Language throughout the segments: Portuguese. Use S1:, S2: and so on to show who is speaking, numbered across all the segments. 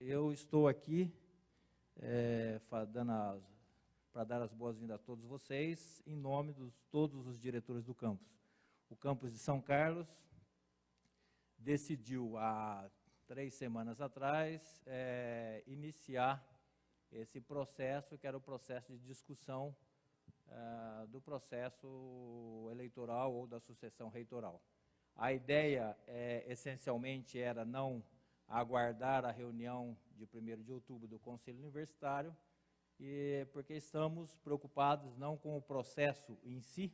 S1: Eu estou aqui para dar as boas-vindas a todos vocês, em nome de todos os diretores do campus. O campus de São Carlos decidiu, há 3 semanas atrás, iniciar esse processo, que era o processo de discussão do processo eleitoral ou da sucessão reitoral. A ideia, essencialmente, era não aguardar a reunião de 1º de outubro do Conselho Universitário, porque estamos preocupados não com o processo em si,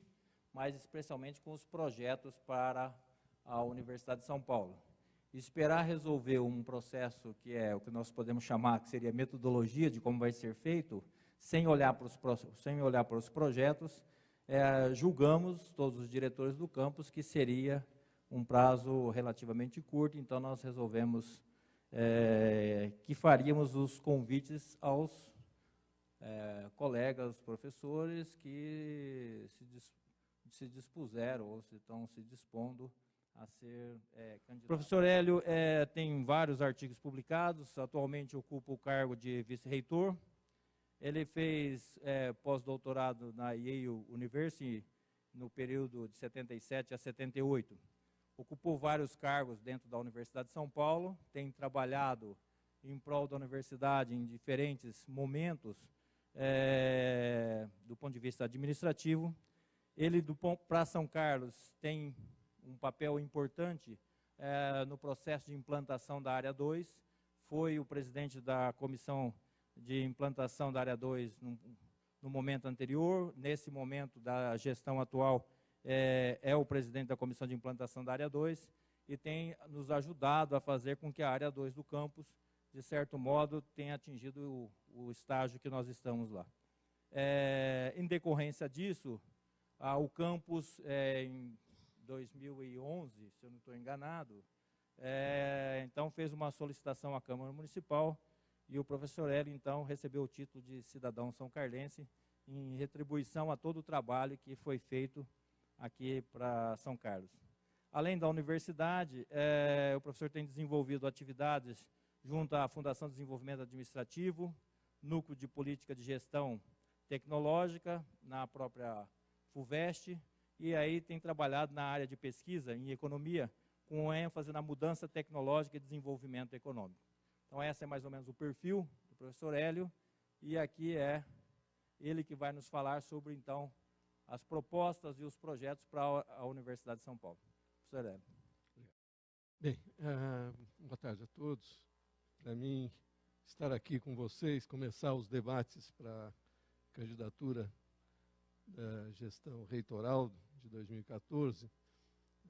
S1: mas especialmente com os projetos para a Universidade de São Paulo. Esperar resolver um processo que é o que nós podemos chamar, que seria metodologia de como vai ser feito, sem olhar para os projetos, julgamos, todos os diretores do campus, que seria um prazo relativamente curto, então nós resolvemos que faríamos os convites aos colegas professores que se dispuseram ou estão se dispondo a ser candidatos. O professor Hélio tem vários artigos publicados, atualmente ocupa o cargo de vice-reitor. Ele fez pós-doutorado na Yale University no período de 77 a 78. Ocupou vários cargos dentro da Universidade de São Paulo, tem trabalhado em prol da universidade em diferentes momentos do ponto de vista administrativo. Ele, para São Carlos, tem um papel importante no processo de implantação da Área 2, foi o presidente da comissão de implantação da Área 2 no momento anterior, nesse momento da gestão atual, é o presidente da comissão de implantação da Área 2 e tem nos ajudado a fazer com que a Área 2 do campus, de certo modo, tenha atingido o estágio que nós estamos lá. Em decorrência disso, o campus, em 2011, se eu não estou enganado, então fez uma solicitação à Câmara Municipal e o professor Hélio, então, recebeu o título de cidadão são-carlense em retribuição a todo o trabalho que foi feito aqui para São Carlos. Além da universidade, o professor tem desenvolvido atividades junto à Fundação de Desenvolvimento Administrativo, Núcleo de Política de Gestão Tecnológica, na própria FUVEST, e aí tem trabalhado na área de pesquisa em economia, com ênfase na mudança tecnológica e desenvolvimento econômico. Então, esse é mais ou menos o perfil do professor Hélio, e aqui é ele que vai nos falar sobre, então, as propostas e os projetos para a Universidade de São Paulo. Professor Hélio.
S2: Bem, boa tarde a todos. Para mim, estar aqui com vocês, começar os debates para a candidatura da gestão reitoral de 2014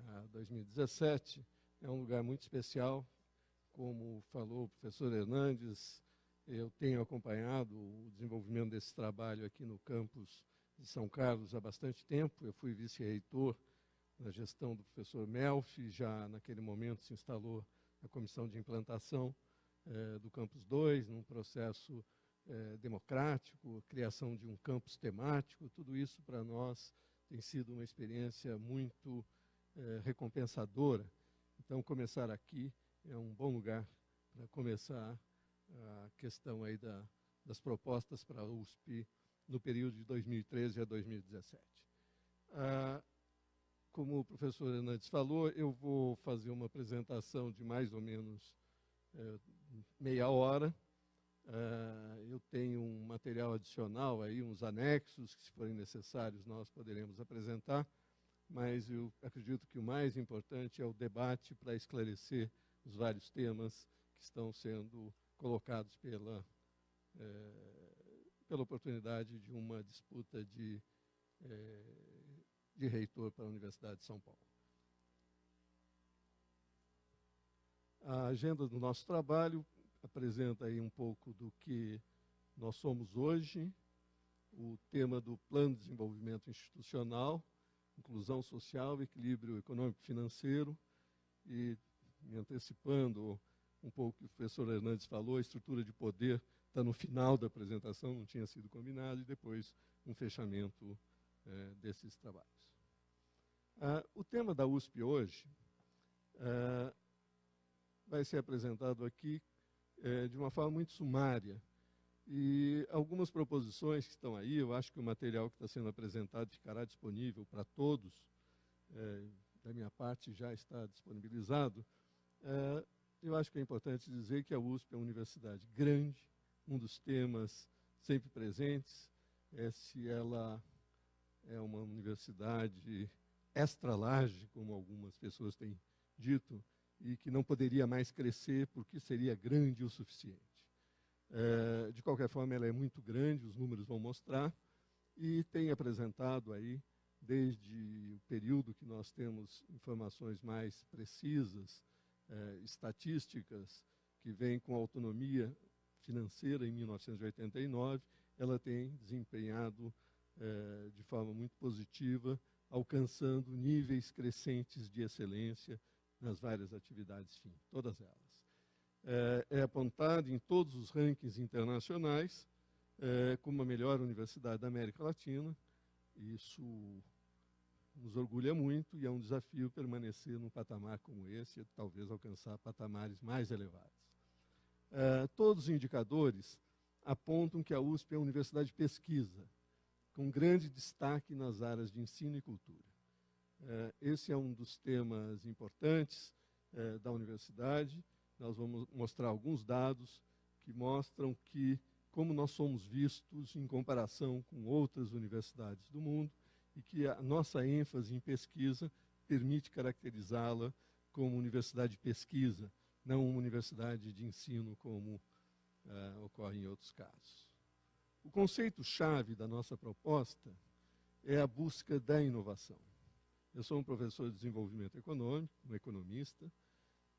S2: a 2017, é um lugar muito especial. Como falou o professor Hernandes, eu tenho acompanhado o desenvolvimento desse trabalho aqui no campus de São Carlos há bastante tempo. Eu fui vice-reitor na gestão do professor Melfi, já naquele momento se instalou a comissão de implantação do Campus 2, num processo democrático, criação de um campus temático. Tudo isso para nós tem sido uma experiência muito recompensadora. Então, começar aqui é um bom lugar para começar a questão aí das propostas para a USP no período de 2013 a 2017. Como o professor Hernandes falou, eu vou fazer uma apresentação de mais ou menos meia hora. Eu tenho um material adicional, aí, uns anexos, que se forem necessários nós poderemos apresentar, mas eu acredito que o mais importante é o debate para esclarecer os vários temas que estão sendo colocados pela oportunidade de uma disputa de reitor para a Universidade de São Paulo. A agenda do nosso trabalho apresenta aí um pouco do que nós somos hoje, o tema do Plano de Desenvolvimento Institucional, Inclusão Social, Equilíbrio Econômico-Financeiro, e me antecipando um pouco o que o professor Hernandes falou, a estrutura de poder está no final da apresentação, não tinha sido combinado, e depois um fechamento desses trabalhos. O tema da USP hoje vai ser apresentado aqui de uma forma muito sumária. E algumas proposições que estão aí, eu acho que o material que está sendo apresentado ficará disponível para todos, da minha parte já está disponibilizado. Eu acho que é importante dizer que a USP é uma universidade grande, um dos temas sempre presentes é se ela é uma universidade extra large, como algumas pessoas têm dito, e que não poderia mais crescer porque seria grande o suficiente. De qualquer forma, ela é muito grande, os números vão mostrar, e tem apresentado aí, desde o período que nós temos informações mais precisas, estatísticas, que vêm com autonomia financeira em 1989, ela tem desempenhado de forma muito positiva, alcançando níveis crescentes de excelência nas várias atividades fim, todas elas. É apontado em todos os rankings internacionais como a melhor universidade da América Latina. Isso nos orgulha muito e é um desafio permanecer num patamar como esse e talvez alcançar patamares mais elevados. Todos os indicadores apontam que a USP é uma universidade de pesquisa, com grande destaque nas áreas de ensino e cultura. Esse é um dos temas importantes da universidade. Nós vamos mostrar alguns dados que mostram como nós somos vistos em comparação com outras universidades do mundo e que a nossa ênfase em pesquisa permite caracterizá-la como universidade de pesquisa, não uma universidade de ensino como ocorre em outros casos. O conceito-chave da nossa proposta é a busca da inovação. Eu sou um professor de desenvolvimento econômico, um economista,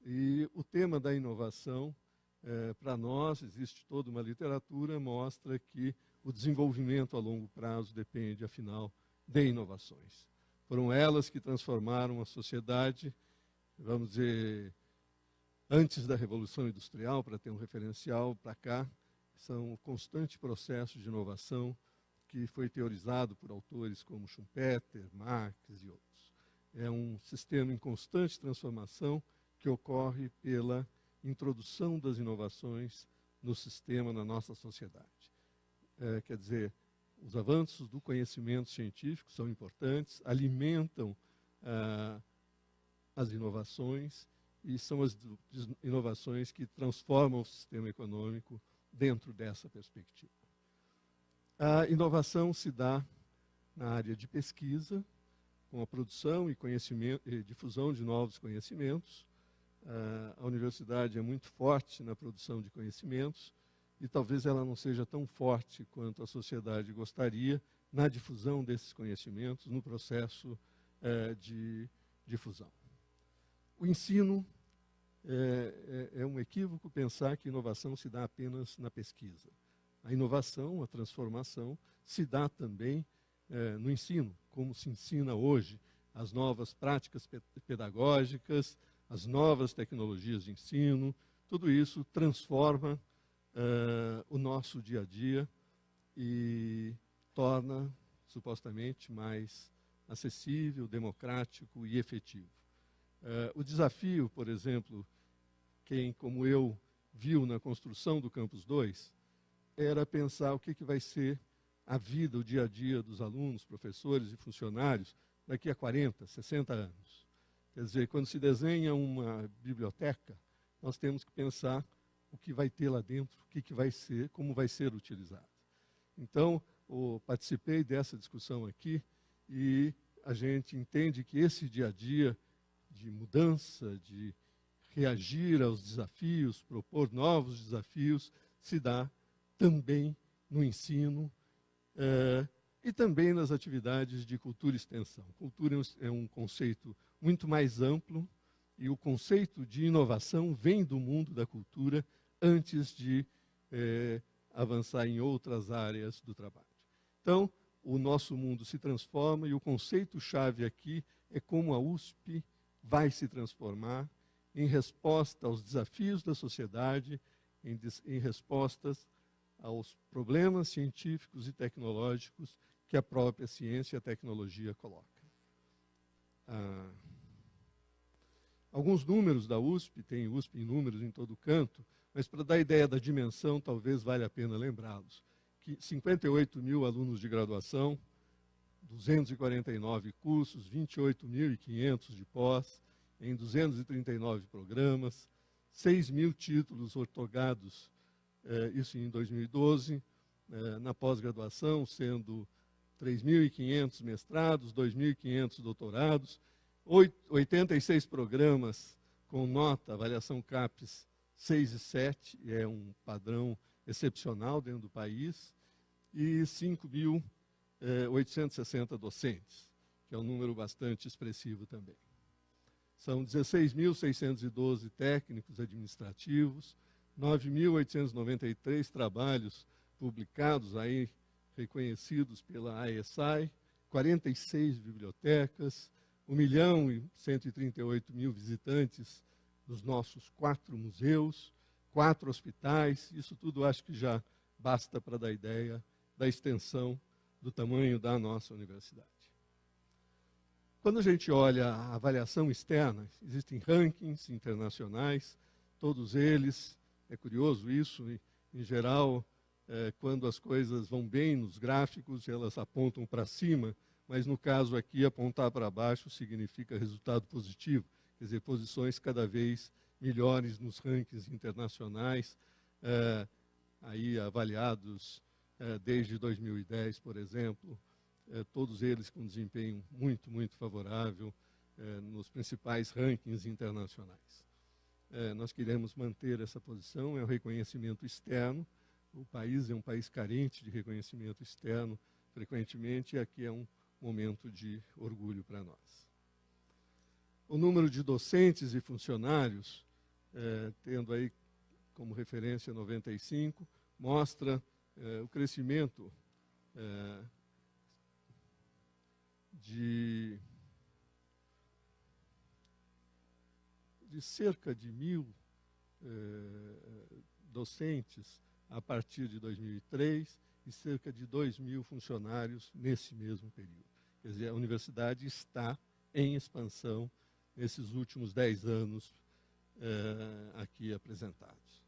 S2: e o tema da inovação, para nós, existe toda uma literatura, mostra que o desenvolvimento a longo prazo depende, afinal, de inovações. Foram elas que transformaram a sociedade, vamos dizer, antes da Revolução Industrial, para ter um referencial para cá, são um constante processo de inovação que foi teorizado por autores como Schumpeter, Marx e outros. É um sistema em constante transformação que ocorre pela introdução das inovações no sistema, na nossa sociedade. Quer dizer, os avanços do conhecimento científico são importantes, alimentam as inovações e são as inovações que transformam o sistema econômico dentro dessa perspectiva. A inovação se dá na área de pesquisa, com a produção e difusão de novos conhecimentos. A universidade é muito forte na produção de conhecimentos e talvez ela não seja tão forte quanto a sociedade gostaria na difusão desses conhecimentos, no processo de difusão. O ensino é um equívoco pensar que inovação se dá apenas na pesquisa. A inovação, a transformação, se dá também no ensino, como se ensina hoje as novas práticas pedagógicas, as novas tecnologias de ensino, tudo isso transforma o nosso dia a dia e torna, supostamente, mais acessível, democrático e efetivo. O desafio, por exemplo, quem, como eu, viu na construção do Campus 2, era pensar o que vai ser a vida, o dia a dia dos alunos, professores e funcionários daqui a 40, 60 anos. Quer dizer, quando se desenha uma biblioteca, nós temos que pensar o que vai ter lá dentro, o que vai ser, como vai ser utilizado. Então, participei dessa discussão aqui e a gente entende que esse dia a dia de mudança, de reagir aos desafios, propor novos desafios, se dá também no ensino e também nas atividades de cultura e extensão. Cultura é um conceito muito mais amplo e o conceito de inovação vem do mundo da cultura antes de avançar em outras áreas do trabalho. Então, o nosso mundo se transforma e o conceito-chave aqui é como a USP vai se transformar em resposta aos desafios da sociedade, em respostas aos problemas científicos e tecnológicos que a própria ciência e a tecnologia coloca. Alguns números da USP, tem USP em números em todo canto, mas para dar ideia da dimensão, talvez valha a pena lembrá-los, que 58 mil alunos de graduação, 249 cursos, 28.500 de pós, em 239 programas, 6 mil títulos outorgados, isso em 2012, na pós-graduação, sendo 3.500 mestrados, 2.500 doutorados, 86 programas com nota, avaliação CAPES 6 e 7, é um padrão excepcional dentro do país, e 5.860 docentes, que é um número bastante expressivo também. São 16.612 técnicos administrativos, 9.893 trabalhos publicados aí, reconhecidos pela ASI, 46 bibliotecas, 1.138.000 visitantes nos nossos 4 museus, 4 hospitais. Isso tudo acho que já basta para dar ideia da extensão do tamanho da nossa universidade. Quando a gente olha a avaliação externa, existem rankings internacionais, todos eles, é curioso isso, em geral, quando as coisas vão bem nos gráficos, elas apontam para cima, mas no caso aqui, apontar para baixo significa resultado positivo, quer dizer, posições cada vez melhores nos rankings internacionais, aí avaliados desde 2010, por exemplo, todos eles com desempenho muito, muito favorável nos principais rankings internacionais. Nós queremos manter essa posição, é um reconhecimento externo, o país é um país carente de reconhecimento externo, frequentemente, e aqui é um momento de orgulho para nós. O número de docentes e funcionários, tendo aí como referência 95, mostra o crescimento de cerca de 1.000 docentes a partir de 2003 e cerca de 2.000 funcionários nesse mesmo período. Quer dizer, a universidade está em expansão nesses últimos 10 anos aqui apresentados.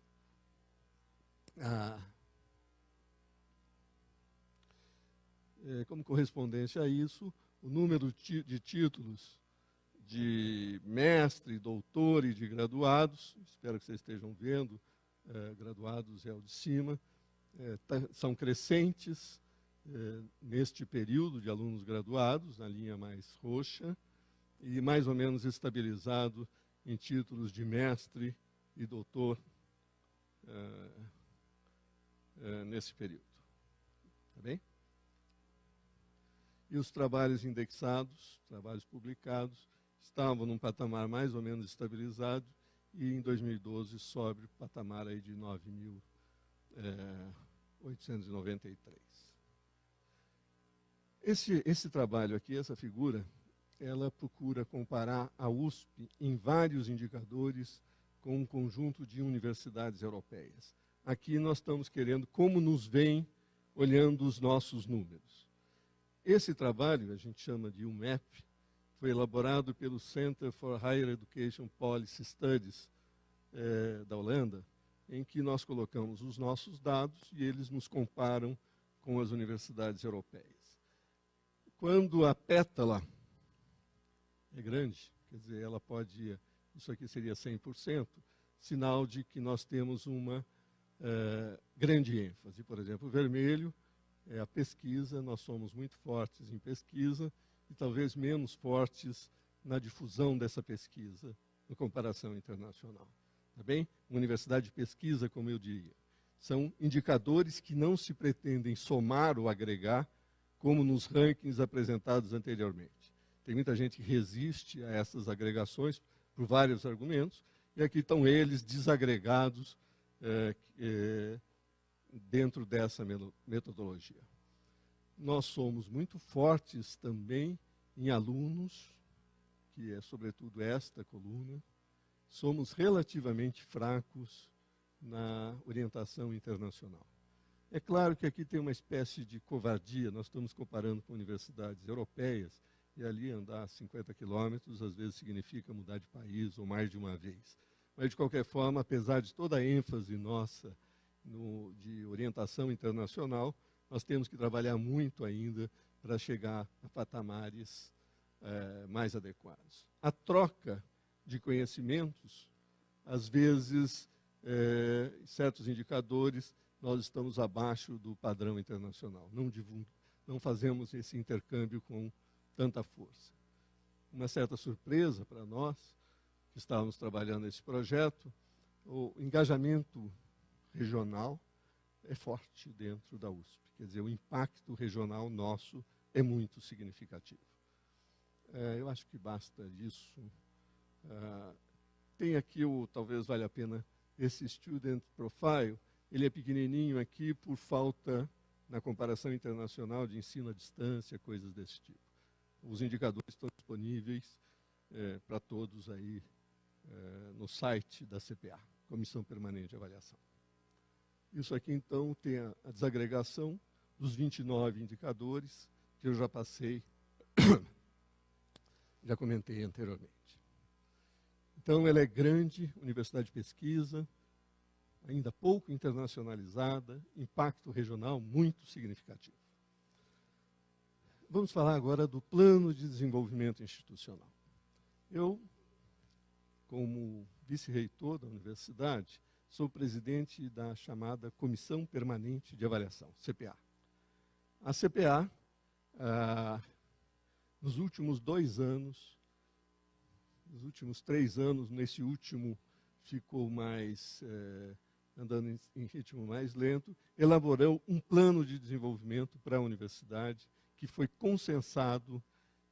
S2: Como correspondência a isso, o número de títulos de mestre, doutor e de graduados, espero que vocês estejam vendo, graduados é o de cima, são crescentes neste período de alunos graduados, na linha mais roxa, e mais ou menos estabilizado em títulos de mestre e doutor nesse período. Tá bem? E os trabalhos indexados, trabalhos publicados, estavam num patamar mais ou menos estabilizado e em 2012 sobe o patamar aí de 9.893. Esse trabalho aqui, essa figura, ela procura comparar a USP em vários indicadores com um conjunto de universidades europeias. Aqui nós estamos querendo como nos vem olhando os nossos números. Esse trabalho, a gente chama de UMEP, foi elaborado pelo Center for Higher Education Policy Studies da Holanda, em que nós colocamos os nossos dados e eles nos comparam com as universidades europeias. Quando a pétala é grande, quer dizer, ela pode, isso aqui seria 100%, sinal de que nós temos uma grande ênfase. Por exemplo, o vermelho é a pesquisa, nós somos muito fortes em pesquisa e talvez menos fortes na difusão dessa pesquisa, em comparação internacional. Tá bem? Uma universidade de pesquisa, como eu diria, são indicadores que não se pretendem somar ou agregar, como nos rankings apresentados anteriormente. Tem muita gente que resiste a essas agregações por vários argumentos, e aqui estão eles desagregados dentro dessa metodologia. Nós somos muito fortes também em alunos, que é sobretudo esta coluna, somos relativamente fracos na orientação internacional. É claro que aqui tem uma espécie de covardia, nós estamos comparando com universidades europeias, e ali andar 50 quilômetros às vezes significa mudar de país ou mais de uma vez. Mas, de qualquer forma, apesar de toda a ênfase nossa de orientação internacional, nós temos que trabalhar muito ainda para chegar a patamares mais adequados. A troca de conhecimentos, às vezes, certos indicadores, nós estamos abaixo do padrão internacional. Não fazemos esse intercâmbio com tanta força. Uma certa surpresa para nós, que estávamos trabalhando nesse projeto, o engajamento regional é forte dentro da USP. Quer dizer, o impacto regional nosso é muito significativo. Eu acho que basta disso. Tem aqui, talvez valha a pena, esse Student Profile. Ele é pequenininho aqui por falta, na comparação internacional, de ensino à distância, coisas desse tipo. Os indicadores estão disponíveis para todos aí no site da CPA, Comissão Permanente de Avaliação. Isso aqui, então, tem a desagregação dos 29 indicadores que eu já passei, já comentei anteriormente. Então, ela é grande, universidade de pesquisa, ainda pouco internacionalizada, impacto regional muito significativo. Vamos falar agora do Plano de Desenvolvimento Institucional. Eu, como vice-reitor da universidade, sou presidente da chamada Comissão Permanente de Avaliação, CPA. A CPA, nos últimos 2 anos, nos últimos 3 anos, nesse último ficou mais, andando em ritmo mais lento, elaborou um plano de desenvolvimento para a universidade que foi consensado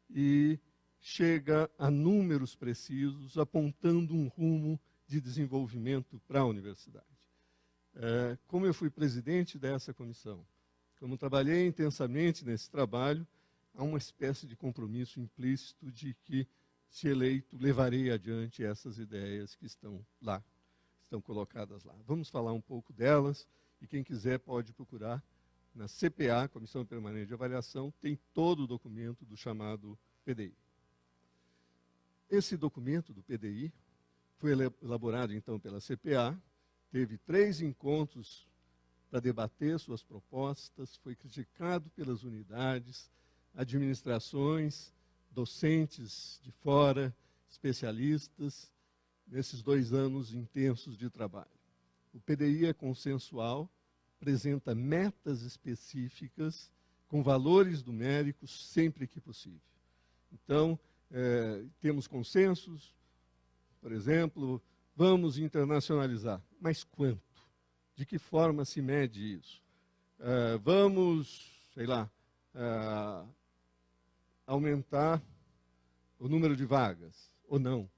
S2: e chega a números precisos, apontando um rumo de desenvolvimento para a universidade. Como eu fui presidente dessa comissão, como trabalhei intensamente nesse trabalho, há uma espécie de compromisso implícito de que, se eleito, levarei adiante essas ideias que estão lá, estão colocadas lá. Vamos falar um pouco delas, e quem quiser pode procurar na CPA, Comissão Permanente de Avaliação, tem todo o documento do chamado PDI. Esse documento do PDI foi elaborado, então, pela CPA, teve 3 encontros para debater suas propostas, foi criticado pelas unidades, administrações, docentes de fora, especialistas, nesses 2 anos intensos de trabalho. O PDI é consensual, apresenta metas específicas, com valores numéricos sempre que possível. Então, temos consensos, por exemplo, vamos internacionalizar. Mas quanto? De que forma se mede isso? Vamos, sei lá, aumentar o número de vagas, ou não?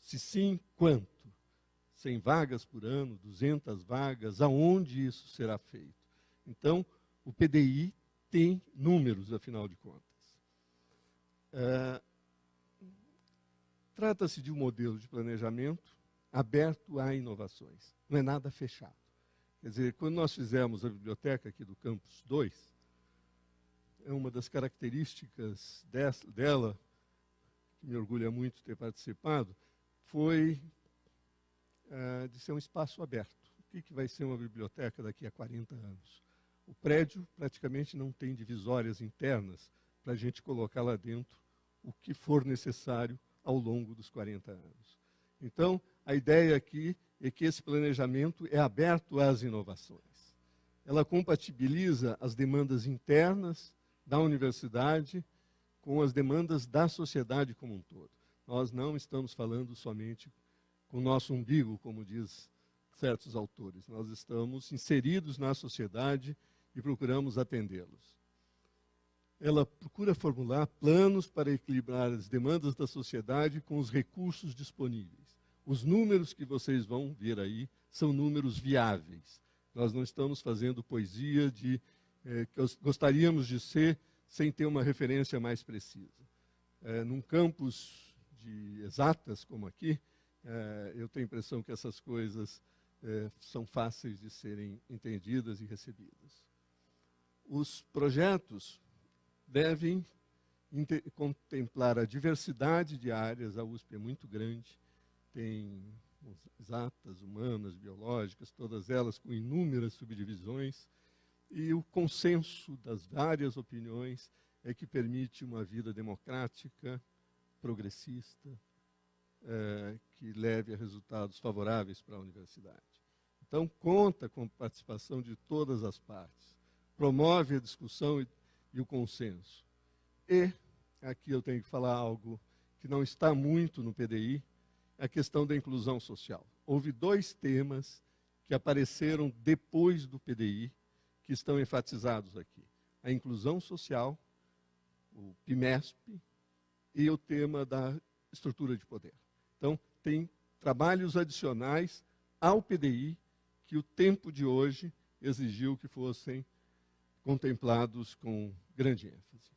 S2: Se sim, quanto? 100 vagas por ano, 200 vagas, aonde isso será feito? Então, o PDI tem números, afinal de contas. Trata-se de um modelo de planejamento aberto a inovações, não é nada fechado. Quer dizer, quando nós fizemos a biblioteca aqui do Campus 2, uma das características dela, que me orgulha muito ter participado, foi de ser um espaço aberto. O que vai ser uma biblioteca daqui a 40 anos? O prédio praticamente não tem divisórias internas para a gente colocar lá dentro o que for necessário ao longo dos 40 anos. Então, a ideia aqui é que esse planejamento é aberto às inovações. Ela compatibiliza as demandas internas da universidade com as demandas da sociedade como um todo. Nós não estamos falando somente com o nosso umbigo, como diz certos autores. Nós estamos inseridos na sociedade e procuramos atendê-los. Ela procura formular planos para equilibrar as demandas da sociedade com os recursos disponíveis. Os números que vocês vão ver aí são números viáveis. Nós não estamos fazendo poesia que gostaríamos de ser sem ter uma referência mais precisa. Num campus de exatas como aqui, eu tenho a impressão que essas coisas são fáceis de serem entendidas e recebidas. Os projetos devem contemplar a diversidade de áreas. A USP é muito grande, tem exatas, humanas, biológicas, todas elas com inúmeras subdivisões, e o consenso das várias opiniões é que permite uma vida democrática, progressista, que leve a resultados favoráveis para a universidade. Então, conta com a participação de todas as partes, promove a discussão e o consenso. E, aqui eu tenho que falar algo que não está muito no PDI, a questão da inclusão social. Houve 2 temas que apareceram depois do PDI, que estão enfatizados aqui. A inclusão social, o PIMESP, e o tema da estrutura de poder. Então, tem trabalhos adicionais ao PDI que o tempo de hoje exigiu que fossem contemplados com grande ênfase.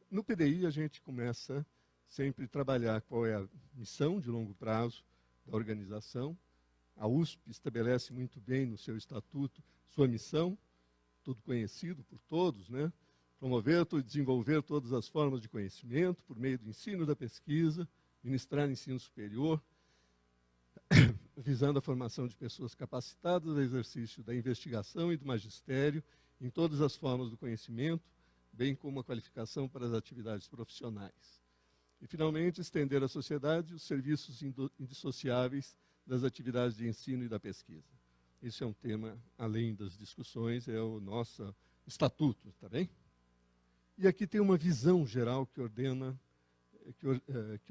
S2: No PDI, a gente começa sempre a trabalhar qual é a missão de longo prazo da organização. A USP estabelece muito bem no seu estatuto sua missão, tudo conhecido por todos, né? Promover e desenvolver todas as formas de conhecimento por meio do ensino e da pesquisa, ministrar ensino superior, visando a formação de pessoas capacitadas ao exercício da investigação e do magistério em todas as formas do conhecimento, bem como a qualificação para as atividades profissionais. E, finalmente, estender à sociedade os serviços indissociáveis das atividades de ensino e da pesquisa. Esse é um tema, além das discussões, é o nosso estatuto, tá bem? E aqui tem uma visão geral que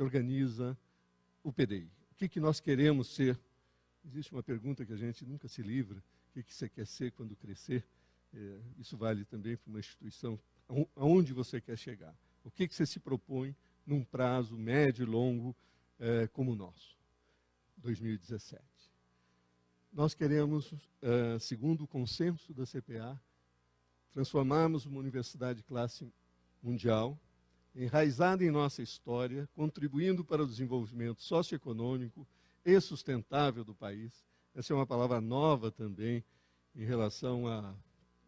S2: organiza o PDI. O que nós queremos ser? Existe uma pergunta que a gente nunca se livra: o que você quer ser quando crescer? Isso vale também para uma instituição. Aonde você quer chegar? O que você se propõe num prazo médio e longo como o nosso? 2017. Nós queremos, segundo o consenso da CPA, transformarmos uma universidade de classe mundial, enraizada em nossa história, contribuindo para o desenvolvimento socioeconômico e sustentável do país. Essa é uma palavra nova também em relação a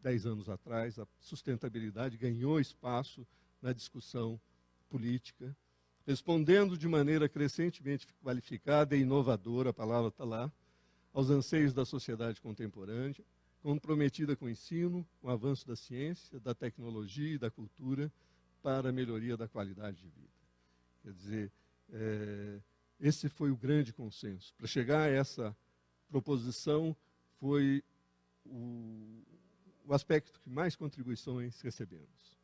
S2: 10 anos atrás. A sustentabilidade ganhou espaço na discussão política, respondendo de maneira crescentemente qualificada e inovadora, a palavra está lá, aos anseios da sociedade contemporânea, comprometida com o ensino, o avanço da ciência, da tecnologia e da cultura para a melhoria da qualidade de vida. Quer dizer, esse foi o grande consenso. Para chegar a essa proposição, foi o aspecto que mais contribuições recebemos.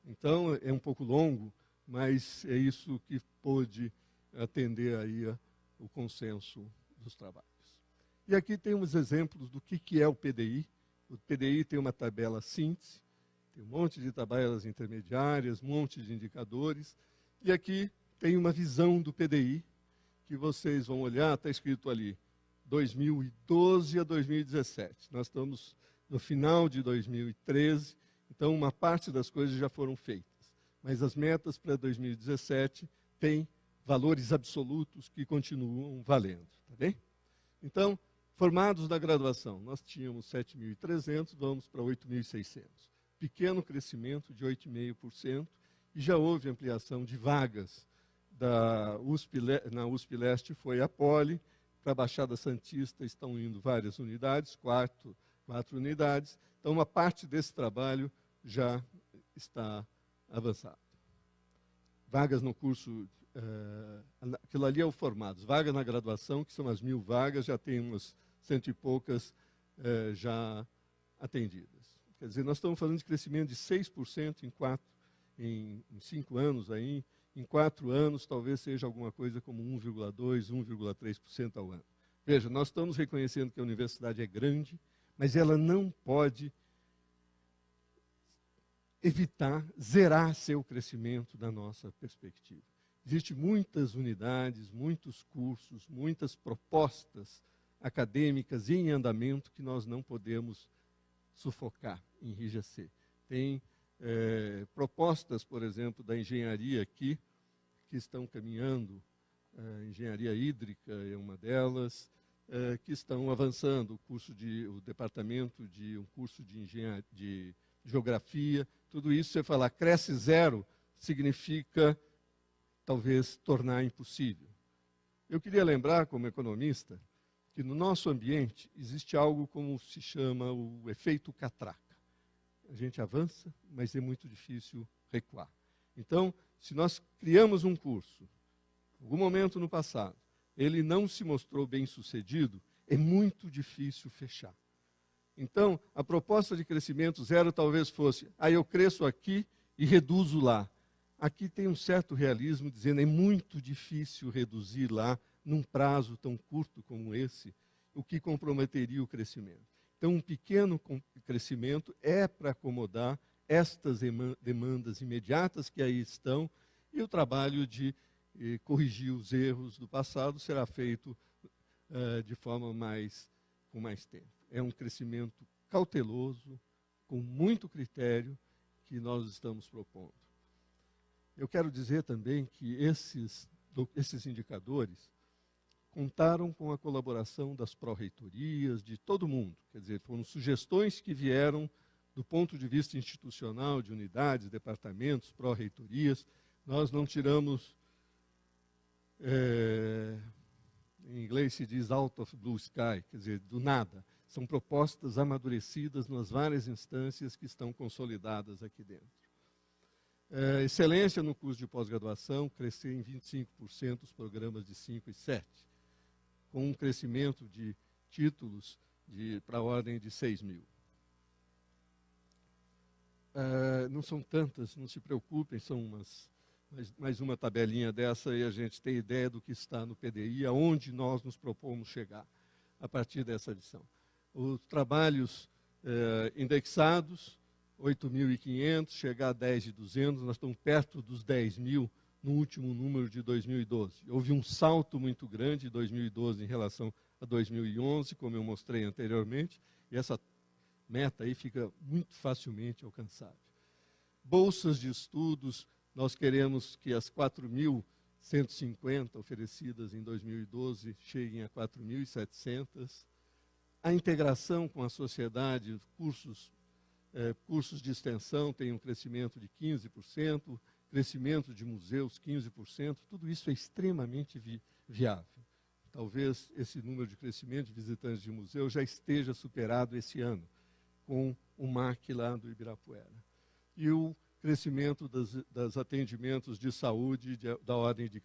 S2: Então, é um pouco longo, mas é isso que pôde atender aí o consenso dos trabalhos. E aqui temos exemplos do que é o PDI. O PDI tem uma tabela síntese, tem um monte de tabelas intermediárias, um monte de indicadores. E aqui tem uma visão do PDI, que vocês vão olhar, está escrito ali, 2012 a 2017. Nós estamos no final de 2013, então uma parte das coisas já foram feitas. Mas as metas para 2017 têm valores absolutos que continuam valendo, tá bem? Então, formados na graduação, nós tínhamos 7.300, vamos para 8.600. Pequeno crescimento de 8,5%, e já houve ampliação de vagas da USP, na USP Leste foi a Poli, para a Baixada Santista estão indo várias unidades, quatro unidades. Então, uma parte desse trabalho já está avançado. Vagas no curso, aquilo ali é o formados. Vagas na graduação, que são as 1.000 vagas, já tem umas 100 e poucas já atendidas. Quer dizer, nós estamos falando de crescimento de 6% em 5 anos aí. Em 4 anos, talvez seja alguma coisa como 1,2%, 1,3% ao ano. Veja, nós estamos reconhecendo que a universidade é grande, mas ela não pode evitar, zerar seu crescimento da nossa perspectiva. Existem muitas unidades, muitos cursos, muitas propostas acadêmicas em andamento que nós não podemos sufocar, enrijecer. Tem propostas, por exemplo, da engenharia aqui, que estão caminhando, engenharia hídrica é uma delas, que estão avançando, o departamento de um curso de engenharia, de geografia, tudo isso, você falar cresce zero, significa talvez tornar impossível. Eu queria lembrar, como economista, que no nosso ambiente existe algo como se chama o efeito catraca. A gente avança, mas é muito difícil recuar. Então, se nós criamos um curso, em algum momento no passado, ele não se mostrou bem-sucedido, é muito difícil fechar. Então, a proposta de crescimento zero talvez fosse, eu cresço aqui e reduzo lá. Aqui tem um certo realismo dizendo, é muito difícil reduzir lá, num prazo tão curto como esse, o que comprometeria o crescimento. Então, um pequeno crescimento é para acomodar estas demandas imediatas que aí estão, e o trabalho de corrigir os erros do passado será feito de forma com mais tempo. É um crescimento cauteloso, com muito critério, que nós estamos propondo. Eu quero dizer também que esses indicadores contaram com a colaboração das pró-reitorias, de todo mundo. Quer dizer, foram sugestões que vieram do ponto de vista institucional, de unidades, departamentos, pró-reitorias. Nós não tiramos, em inglês se diz out of blue sky, quer dizer, do nada. São propostas amadurecidas nas várias instâncias que estão consolidadas aqui dentro. Excelência no curso de pós-graduação, crescer em 25% os programas de 5 e 7, com um crescimento de títulos para a ordem de 6 mil. Não são tantas, não se preocupem, são mais uma tabelinha dessa e a gente tem ideia do que está no PDI, aonde nós nos propomos chegar a partir dessa edição. Os trabalhos indexados, 8.500, chegar a 10.200, nós estamos perto dos 10.000 no último número de 2012. Houve um salto muito grande de 2012 em relação a 2011, como eu mostrei anteriormente, e essa meta aí fica muito facilmente alcançável. Bolsas de estudos, nós queremos que as 4.150 oferecidas em 2012 cheguem a 4.700. A integração com a sociedade, cursos de extensão têm um crescimento de 15%, crescimento de museus 15%, tudo isso é extremamente viável. Talvez esse número de crescimento de visitantes de museu já esteja superado esse ano, com o MAC lá do Ibirapuera. E o crescimento dos atendimentos de saúde da ordem de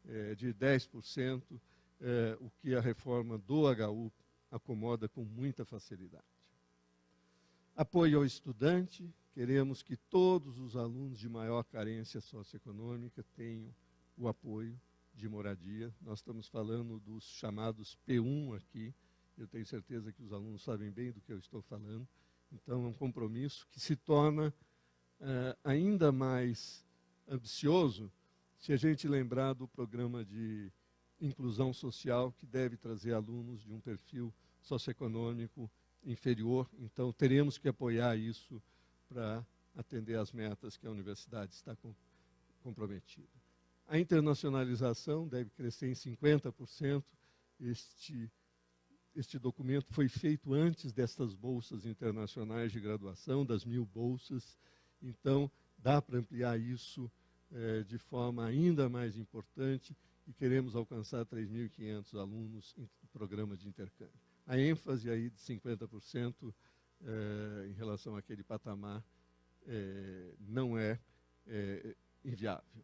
S2: 10%, o que a reforma do HU acomoda com muita facilidade. Apoio ao estudante, queremos que todos os alunos de maior carência socioeconômica tenham o apoio de moradia. Nós estamos falando dos chamados P1 aqui, eu tenho certeza que os alunos sabem bem do que eu estou falando, então é um compromisso que se torna ainda mais ambicioso se a gente lembrar do programa de inclusão social, que deve trazer alunos de um perfil socioeconômico inferior, então teremos que apoiar isso para atender às metas que a universidade está comprometida. A internacionalização deve crescer em 50%. Este documento foi feito antes destas bolsas internacionais de graduação, das 1.000 bolsas, então dá para ampliar isso de forma ainda mais importante e queremos alcançar 3.500 alunos em programa de intercâmbio. A ênfase aí de 50% em relação àquele patamar não é inviável.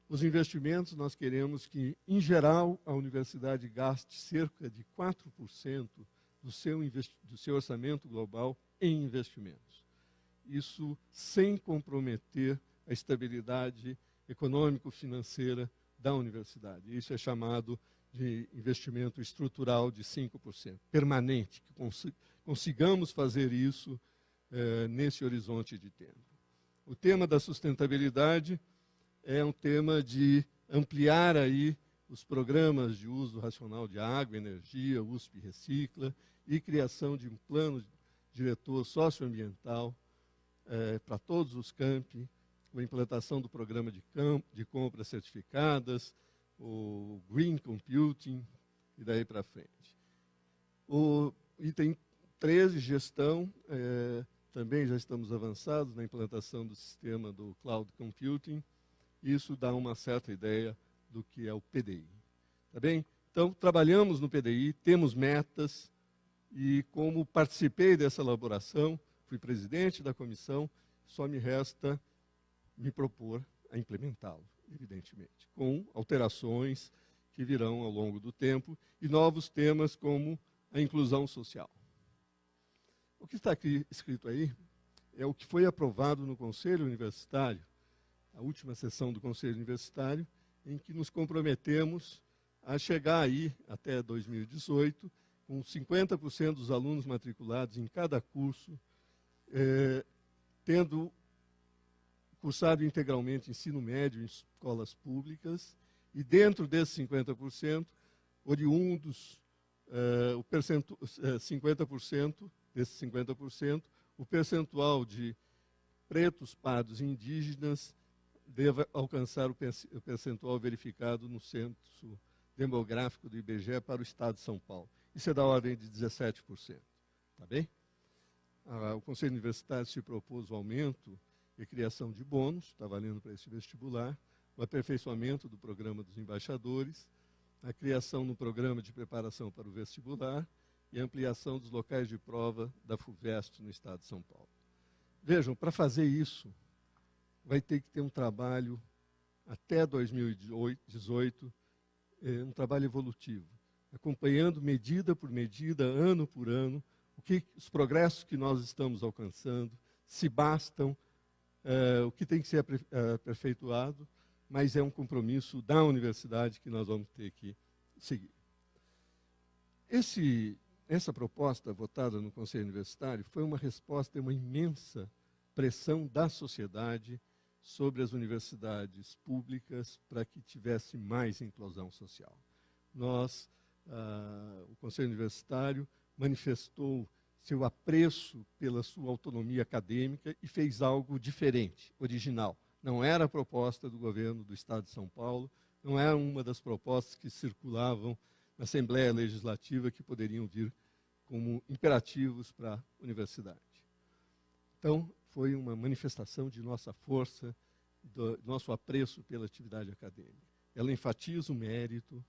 S2: Os investimentos, nós queremos que, em geral, a universidade gaste cerca de 4% do seu orçamento global em investimentos. Isso sem comprometer a estabilidade econômico-financeira da universidade. Isso é chamado de investimento estrutural de 5%, permanente, que consigamos fazer isso nesse horizonte de tempo. O tema da sustentabilidade é um tema de ampliar aí os programas de uso racional de água, energia, USP Recicla, e criação de um plano diretor socioambiental para todos os campi, com a implantação do programa de compras certificadas, o Green Computing e daí para frente. O item 13, gestão, também já estamos avançados na implantação do sistema do Cloud Computing. Isso dá uma certa ideia do que é o PDI. Tá bem? Então, trabalhamos no PDI, temos metas, e como participei dessa elaboração, fui presidente da comissão, só me resta me propor a implementá-lo, evidentemente, com alterações que virão ao longo do tempo e novos temas como a inclusão social. O que está aqui escrito aí é o que foi aprovado no Conselho Universitário, a última sessão do Conselho Universitário, em que nos comprometemos a chegar aí, até 2018, com 50% dos alunos matriculados em cada curso, tendo cursado integralmente ensino médio em escolas públicas, e dentro desses 50%, oriundos, 50% desses 50%, o percentual de pretos, pardos e indígenas deva alcançar o percentual verificado no censo demográfico do IBGE para o Estado de São Paulo. Isso é da ordem de 17%. Tá bem? O Conselho Universitário se propôs o aumento e criação de bônus, está valendo para esse vestibular, o aperfeiçoamento do programa dos embaixadores, a criação no programa de preparação para o vestibular e a ampliação dos locais de prova da FUVEST no Estado de São Paulo. Vejam, para fazer isso, vai ter que ter um trabalho até 2018, um trabalho evolutivo, acompanhando medida por medida, ano por ano, os progressos que nós estamos alcançando, se bastam, o que tem que ser aperfeiçoado, mas é um compromisso da universidade que nós vamos ter que seguir. Essa proposta votada no Conselho Universitário foi uma resposta a uma imensa pressão da sociedade sobre as universidades públicas para que tivesse mais inclusão social. O Conselho Universitário manifestou seu apreço pela sua autonomia acadêmica e fez algo diferente, original. Não era a proposta do governo do Estado de São Paulo, não era uma das propostas que circulavam na Assembleia Legislativa que poderiam vir como imperativos para a universidade. Então, foi uma manifestação de nossa força, do nosso apreço pela atividade acadêmica. Ela enfatiza o mérito,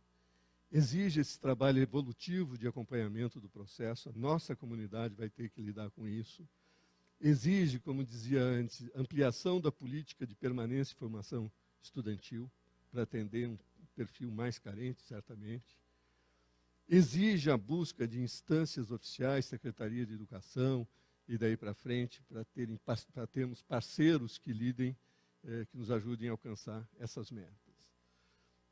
S2: exige esse trabalho evolutivo de acompanhamento do processo, a nossa comunidade vai ter que lidar com isso, exige, como dizia antes, ampliação da política de permanência e formação estudantil, para atender um perfil mais carente, certamente, exige a busca de instâncias oficiais, Secretaria de Educação e daí para frente, para termos parceiros que lidem, que nos ajudem a alcançar essas metas.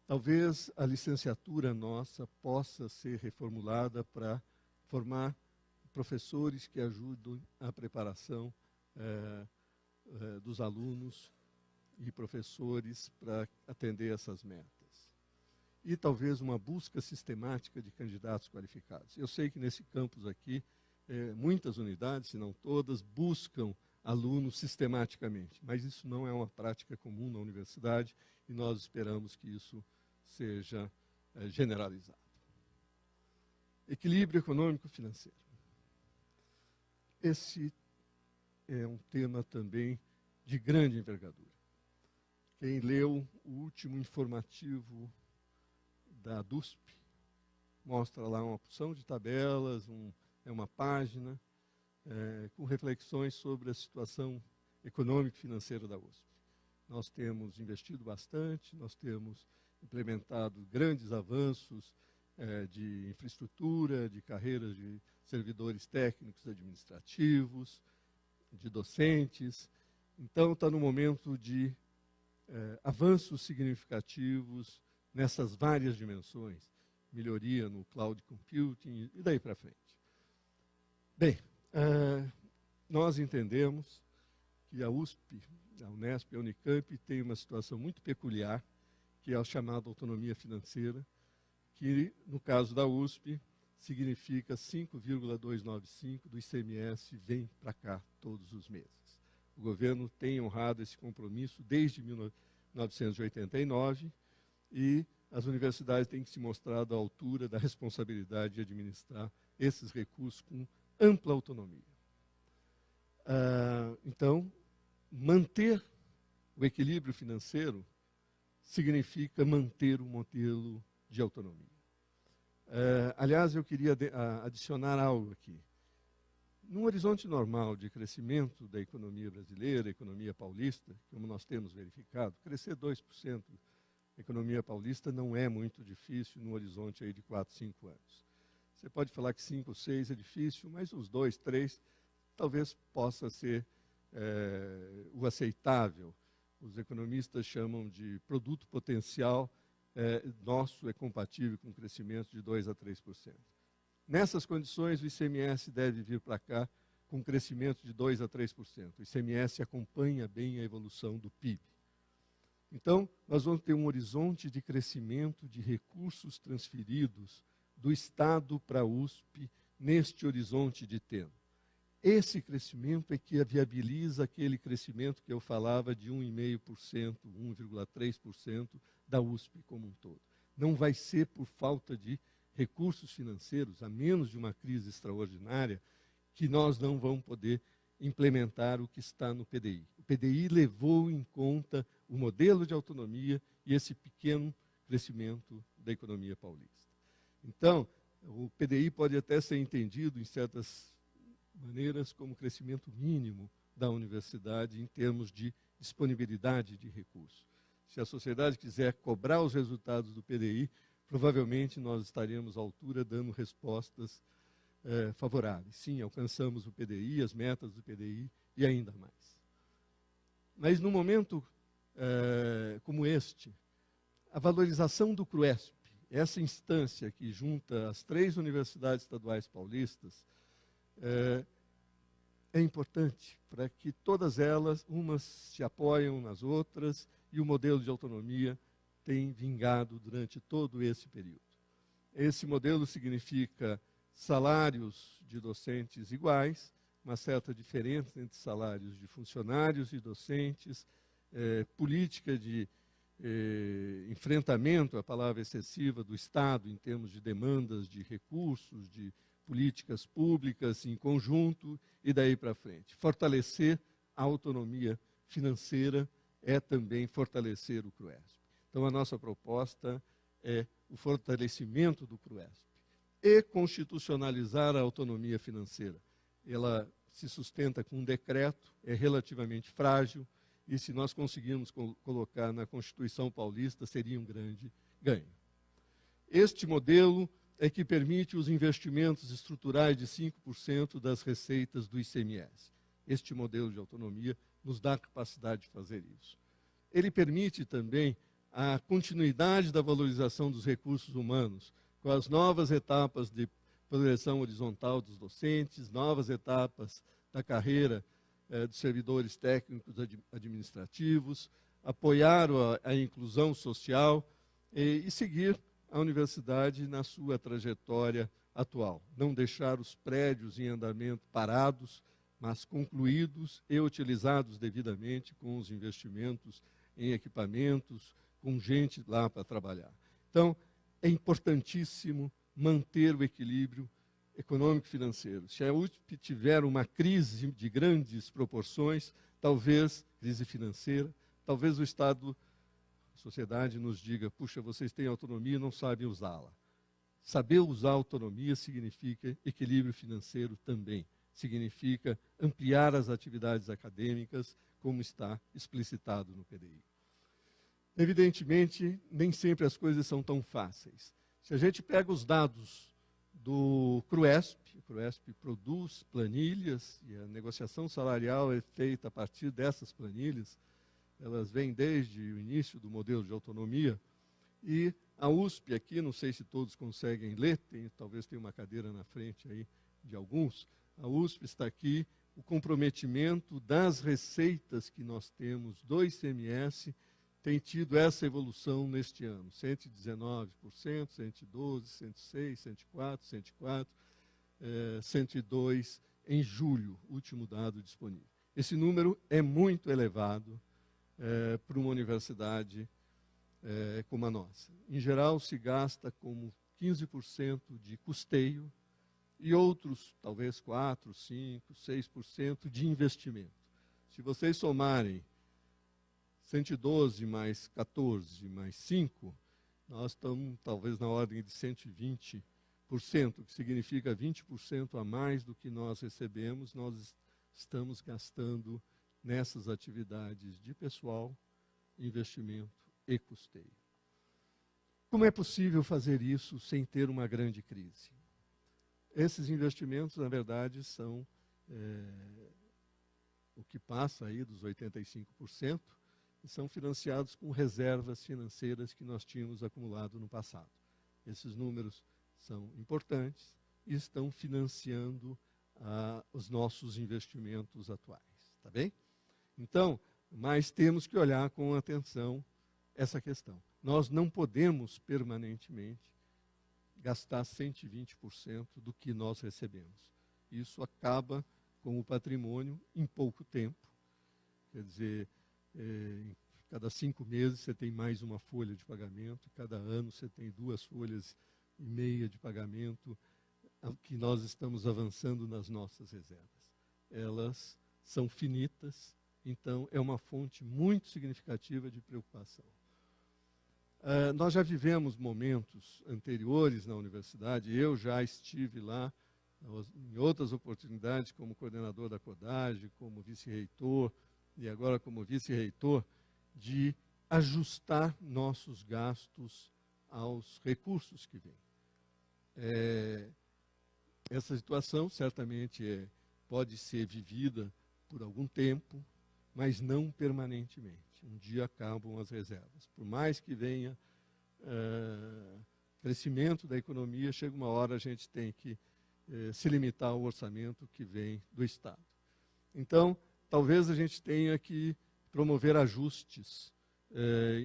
S2: Talvez a licenciatura nossa possa ser reformulada para formar professores que ajudem a preparação dos alunos e professores para atender essas metas. E talvez uma busca sistemática de candidatos qualificados. Eu sei que nesse campus aqui, muitas unidades, se não todas, buscam alunos sistematicamente, mas isso não é uma prática comum na universidade e nós esperamos que isso seja generalizado. Equilíbrio econômico-financeiro. Esse é um tema também de grande envergadura. Quem leu o último informativo da DUSP mostra lá uma porção de tabelas, uma página com reflexões sobre a situação econômica e financeira da USP. Nós temos investido bastante, nós temos implementado grandes avanços de infraestrutura, de carreiras de servidores técnicos administrativos, de docentes. Então, está no momento de avanços significativos nessas várias dimensões, melhoria no cloud computing e daí para frente. Bem, nós entendemos que a USP, a Unesp e a Unicamp têm uma situação muito peculiar, que é a chamada autonomia financeira, que, no caso da USP, significa 5,295 do ICMS vem para cá todos os meses. O governo tem honrado esse compromisso desde 1989 e as universidades têm que se mostrar à altura da responsabilidade de administrar esses recursos com ampla autonomia. Então, manter o equilíbrio financeiro significa manter o modelo de autonomia. Aliás, eu queria adicionar algo aqui. Num horizonte normal de crescimento da economia brasileira, economia paulista, como nós temos verificado, crescer 2% da economia paulista não é muito difícil no horizonte aí de 4, 5 anos. Você pode falar que 5, 6 é difícil, mas os 2, 3 talvez possa ser o aceitável. Os economistas chamam de produto potencial nosso é compatível com um crescimento de 2 a 3%. Nessas condições, o ICMS deve vir para cá com um crescimento de 2 a 3%. O ICMS acompanha bem a evolução do PIB. Então, nós vamos ter um horizonte de crescimento de recursos transferidos do Estado para a USP neste horizonte de tempo. Esse crescimento é que viabiliza aquele crescimento que eu falava de 1,5%, 1,3% da USP como um todo. Não vai ser por falta de recursos financeiros, a menos de uma crise extraordinária, que nós não vamos poder implementar o que está no PDI. O PDI levou em conta o modelo de autonomia e esse pequeno crescimento da economia paulista. Então, o PDI pode até ser entendido, em certas maneiras, como crescimento mínimo da universidade em termos de disponibilidade de recursos. Se a sociedade quiser cobrar os resultados do PDI, provavelmente nós estaremos à altura dando respostas favoráveis. Sim, alcançamos o PDI, as metas do PDI e ainda mais. Mas num momento como este, a valorização do CRUESP, essa instância que junta as 3 universidades estaduais paulistas, é importante para que todas elas, umas se apoiam nas outras, e o modelo de autonomia tem vingado durante todo esse período. Esse modelo significa salários de docentes iguais, uma certa diferença entre salários de funcionários e docentes, política de enfrentamento à palavra excessiva do Estado em termos de demandas de recursos, de políticas públicas em conjunto e daí para frente. Fortalecer a autonomia financeira é também fortalecer o CRUESP. Então, a nossa proposta é o fortalecimento do CRUESP e constitucionalizar a autonomia financeira. Ela se sustenta com um decreto, é relativamente frágil, e se nós conseguirmos colocar na Constituição Paulista, seria um grande ganho. Este modelo é que permite os investimentos estruturais de 5% das receitas do ICMS. Este modelo de autonomia nos dá a capacidade de fazer isso. Ele permite também a continuidade da valorização dos recursos humanos, com as novas etapas de progressão horizontal dos docentes, novas etapas da carreira dos servidores técnicos administrativos, apoiar a inclusão social e seguir a universidade na sua trajetória atual. Não deixar os prédios em andamento parados, mas concluídos e utilizados devidamente com os investimentos em equipamentos, com gente lá para trabalhar. Então, é importantíssimo manter o equilíbrio econômico-financeiro. Se a USP tiver uma crise de grandes proporções, talvez crise financeira, talvez o Estado, a sociedade nos diga, puxa, vocês têm autonomia e não sabem usá-la. Saber usar a autonomia significa equilíbrio financeiro também. Significa ampliar as atividades acadêmicas, como está explicitado no PDI. Evidentemente, nem sempre as coisas são tão fáceis. Se a gente pega os dados do CRUESP, o CRUESP produz planilhas e a negociação salarial é feita a partir dessas planilhas, elas vêm desde o início do modelo de autonomia, e a USP aqui, não sei se todos conseguem ler, talvez tenha uma cadeira na frente aí de alguns, a USP está aqui, o comprometimento das receitas que nós temos do ICMS tem tido essa evolução neste ano, 119%, 112%, 106%, 104%, 102% em julho, último dado disponível. Esse número é muito elevado para uma universidade como a nossa. Em geral, se gasta como 15% de custeio e outros, talvez 4%, 5%, 6% de investimento. Se vocês somarem 112 mais 14 mais 5, nós estamos talvez na ordem de 120%, que significa 20% a mais do que nós recebemos, nós estamos gastando nessas atividades de pessoal, investimento e custeio. Como é possível fazer isso sem ter uma grande crise? Esses investimentos, na verdade, são o que passa aí dos 85%, e são financiados com reservas financeiras que nós tínhamos acumulado no passado. Esses números são importantes e estão financiando os nossos investimentos atuais. Tá bem? Então, mas temos que olhar com atenção essa questão. Nós não podemos permanentemente gastar 120% do que nós recebemos. Isso acaba com o patrimônio em pouco tempo. Quer dizer, cada 5 meses você tem mais uma folha de pagamento, cada ano você tem 2 folhas e meia de pagamento, que nós estamos avançando nas nossas reservas. Elas são finitas, então é uma fonte muito significativa de preocupação. Nós já vivemos momentos anteriores na universidade, eu já estive lá em outras oportunidades como coordenador da CODAGE, como vice-reitor e agora como vice-reitor, de ajustar nossos gastos aos recursos que vêm. Essa situação certamente pode ser vivida por algum tempo, mas não permanentemente. Um dia acabam as reservas. Por mais que venha crescimento da economia, chega uma hora a gente tem que se limitar ao orçamento que vem do Estado. Então, talvez a gente tenha que promover ajustes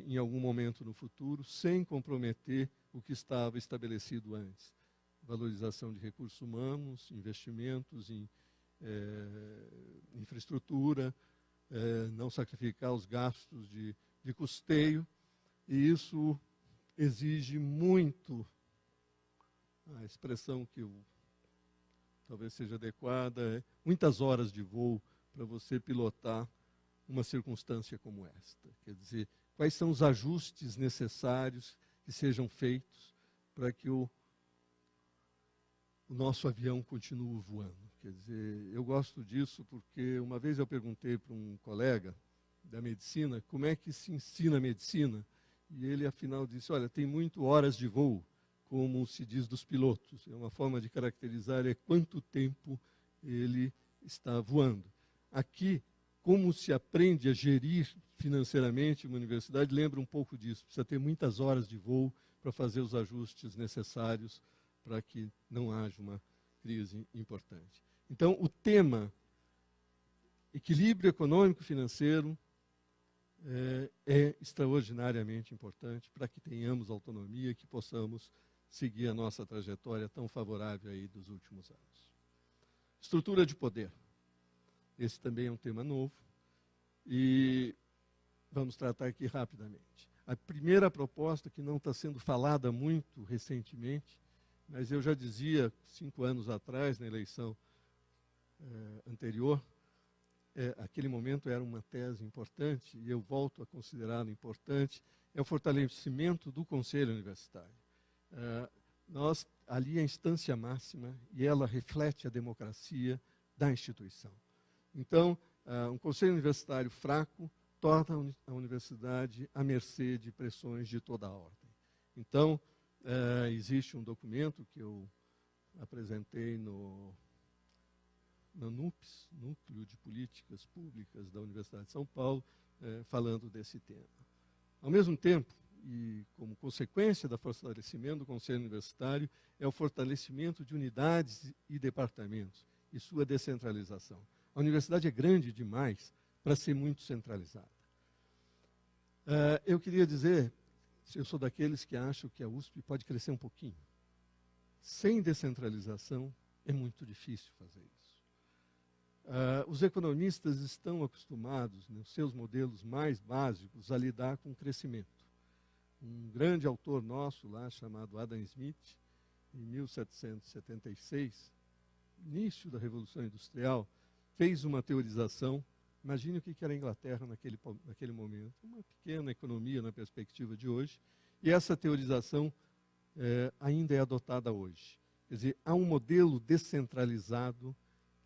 S2: em algum momento no futuro, sem comprometer o que estava estabelecido antes. Valorização de recursos humanos, investimentos em infraestrutura, não sacrificar os gastos de custeio, e isso exige muito, a expressão que talvez seja adequada, muitas horas de voo para você pilotar uma circunstância como esta. Quer dizer, quais são os ajustes necessários que sejam feitos para que o nosso avião continue voando. Quer dizer, eu gosto disso porque uma vez eu perguntei para um colega da medicina como é que se ensina medicina, e ele afinal disse, olha, tem muito horas de voo, como se diz dos pilotos. É uma forma de caracterizar quanto tempo ele está voando. Aqui, como se aprende a gerir financeiramente uma universidade, lembra um pouco disso. Precisa ter muitas horas de voo para fazer os ajustes necessários para que não haja uma crise importante. Então, o tema equilíbrio econômico-financeiro é extraordinariamente importante para que tenhamos autonomia e que possamos seguir a nossa trajetória tão favorável aí dos últimos anos. Estrutura de poder. Esse também é um tema novo e vamos tratar aqui rapidamente. A primeira proposta, que não está sendo falada muito recentemente, mas eu já dizia 5 anos atrás, na eleição anterior, aquele momento era uma tese importante, e eu volto a considerá-la importante, é o fortalecimento do Conselho Universitário. Ali é a instância máxima, e ela reflete a democracia da instituição. Então, um Conselho Universitário fraco torna a universidade à mercê de pressões de toda a ordem. Então, existe um documento que eu apresentei no NUPES, Núcleo de Políticas Públicas da Universidade de São Paulo, falando desse tema. Ao mesmo tempo, e como consequência do fortalecimento do Conselho Universitário, é o fortalecimento de unidades e departamentos e sua descentralização. A universidade é grande demais para ser muito centralizada. Eu queria dizer, eu sou daqueles que acham que a USP pode crescer um pouquinho. Sem descentralização, é muito difícil fazer isso. Os economistas estão acostumados, nos seus modelos mais básicos, a lidar com o crescimento. Um grande autor nosso lá, chamado Adam Smith, em 1776, início da Revolução Industrial, fez uma teorização. Imagine o que era a Inglaterra naquele momento, uma pequena economia na perspectiva de hoje, E essa teorização ainda é adotada hoje. Quer dizer, há um modelo descentralizado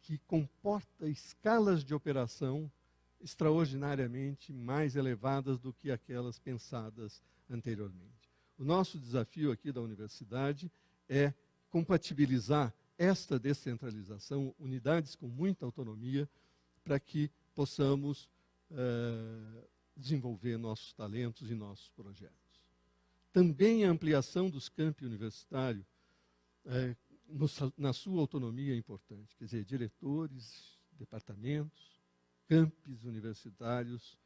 S2: que comporta escalas de operação extraordinariamente mais elevadas do que aquelas pensadas anteriormente. O nosso desafio aqui da universidade é compatibilizar esta descentralização, unidades com muita autonomia, para que possamos desenvolver nossos talentos e nossos projetos. Também a ampliação dos campi universitários, na sua autonomia, é importante. Quer dizer, diretores, departamentos, campos universitários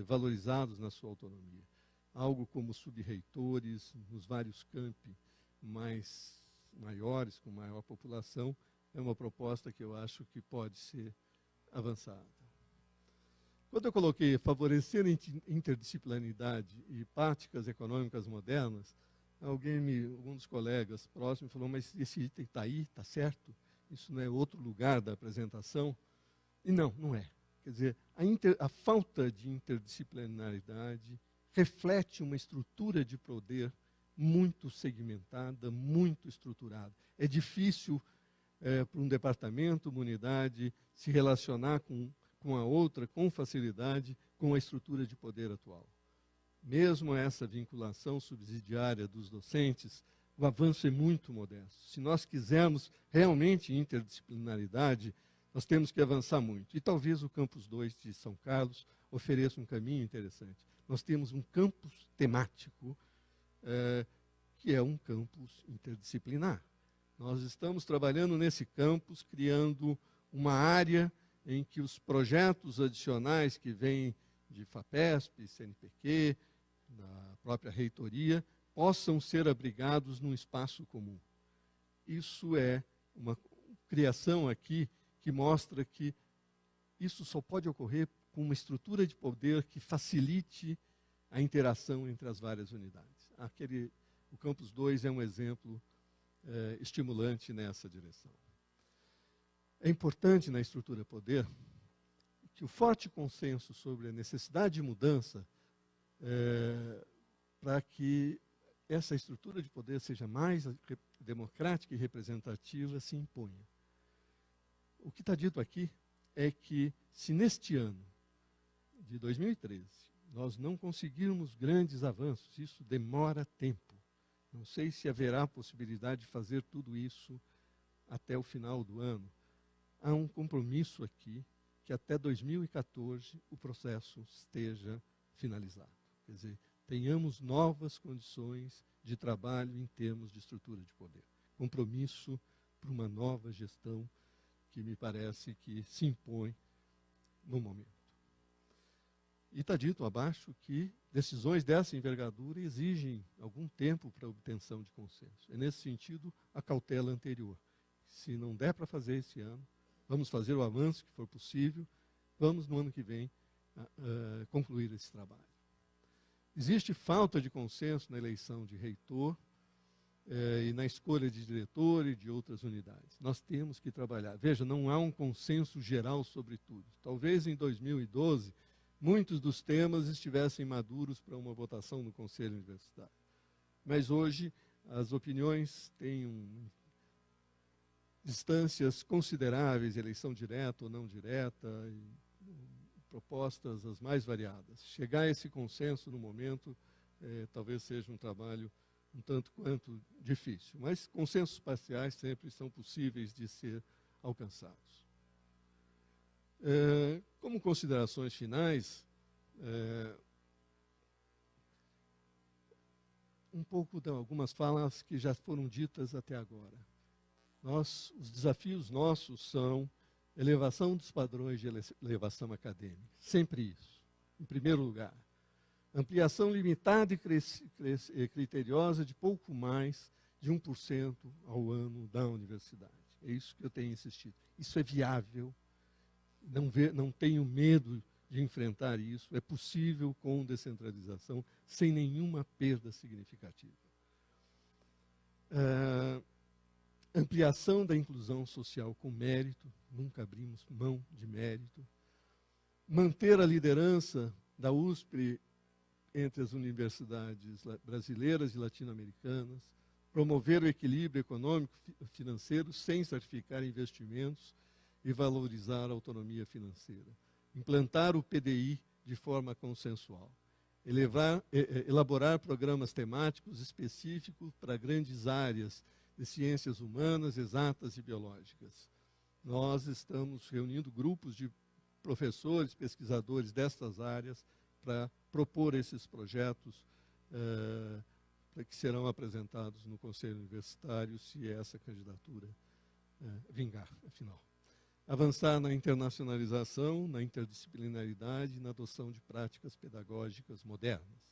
S2: valorizados na sua autonomia. Algo como subreitores nos vários campi maiores, com maior população, é uma proposta que eu acho que pode ser avançada. Quando eu coloquei favorecer a interdisciplinaridade e práticas econômicas modernas, algum dos colegas próximos falou, mas esse item está aí, está certo? Isso não é outro lugar da apresentação? E não é. Quer dizer, a falta de interdisciplinaridade reflete uma estrutura de poder muito segmentada, muito estruturada. É difícil para um departamento, uma unidade, se relacionar com a outra com facilidade com a estrutura de poder atual. Mesmo essa vinculação subsidiária dos docentes, o avanço é muito modesto. Se nós quisermos realmente interdisciplinaridade, nós temos que avançar muito. E talvez o Campus 2 de São Carlos ofereça um caminho interessante. Nós temos um campus temático, que é um campus interdisciplinar. Nós estamos trabalhando nesse campus, criando uma área em que os projetos adicionais que vêm de FAPESP, CNPq, da própria reitoria, possam ser abrigados num espaço comum. Isso é uma criação aqui que mostra que isso só pode ocorrer com uma estrutura de poder que facilite a interação entre as várias unidades. O Campus 2 é um exemplo estimulante nessa direção. É importante na estrutura poder que o forte consenso sobre a necessidade de mudança para que essa estrutura de poder seja mais democrática e representativa se imponha. O que está dito aqui é que se neste ano de 2013 nós não conseguirmos grandes avanços, isso demora tempo. Não sei se haverá possibilidade de fazer tudo isso até o final do ano. Há um compromisso aqui que até 2014 o processo esteja finalizado. Quer dizer, tenhamos novas condições de trabalho em termos de estrutura de poder. Compromisso para uma nova gestão que me parece que se impõe no momento. E está dito abaixo que decisões dessa envergadura exigem algum tempo para a obtenção de consenso. É nesse sentido a cautela anterior. Se não der para fazer esse ano, vamos fazer o avanço que for possível, vamos no ano que vem concluir esse trabalho. Existe falta de consenso na eleição de reitor e na escolha de diretor e de outras unidades. Nós temos que trabalhar. Veja, não há um consenso geral sobre tudo. Talvez em 2012, muitos dos temas estivessem maduros para uma votação no Conselho Universitário. Mas hoje, as opiniões têm distâncias consideráveis, eleição direta ou não direta, propostas as mais variadas. Chegar a esse consenso no momento talvez seja um trabalho um tanto quanto difícil, mas consensos parciais sempre são possíveis de ser alcançados. Como considerações finais, um pouco de algumas falas que já foram ditas até agora. Os desafios nossos são elevação dos padrões de elevação acadêmica, sempre isso, em primeiro lugar. Ampliação limitada e criteriosa de pouco mais de 1% ao ano da universidade. É isso que eu tenho insistido. Isso é viável, não tenho medo de enfrentar isso, é possível com descentralização, sem nenhuma perda significativa. Ampliação da inclusão social com mérito, nunca abrimos mão de mérito. Manter a liderança da USP entre as universidades brasileiras e latino-americanas, promover o equilíbrio econômico e financeiro sem sacrificar investimentos e valorizar a autonomia financeira, implantar o PDI de forma consensual, elaborar programas temáticos específicos para grandes áreas de ciências humanas, exatas e biológicas. Nós estamos reunindo grupos de professores, pesquisadores destas áreas para propor esses projetos que serão apresentados no Conselho Universitário, se essa candidatura vingar, afinal. Avançar na internacionalização, na interdisciplinaridade e na adoção de práticas pedagógicas modernas.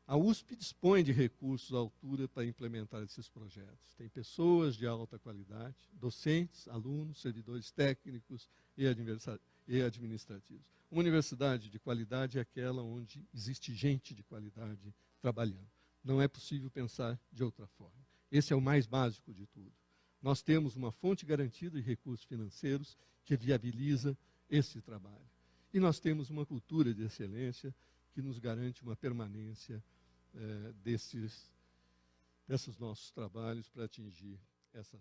S2: A USP dispõe de recursos à altura para implementar esses projetos. Tem pessoas de alta qualidade, docentes, alunos, servidores técnicos e administrativos. Uma universidade de qualidade é aquela onde existe gente de qualidade trabalhando. Não é possível pensar de outra forma. Esse é o mais básico de tudo. Nós temos uma fonte garantida de recursos financeiros que viabiliza esse trabalho. E nós temos uma cultura de excelência que nos garante uma permanência desses nossos trabalhos para atingir essas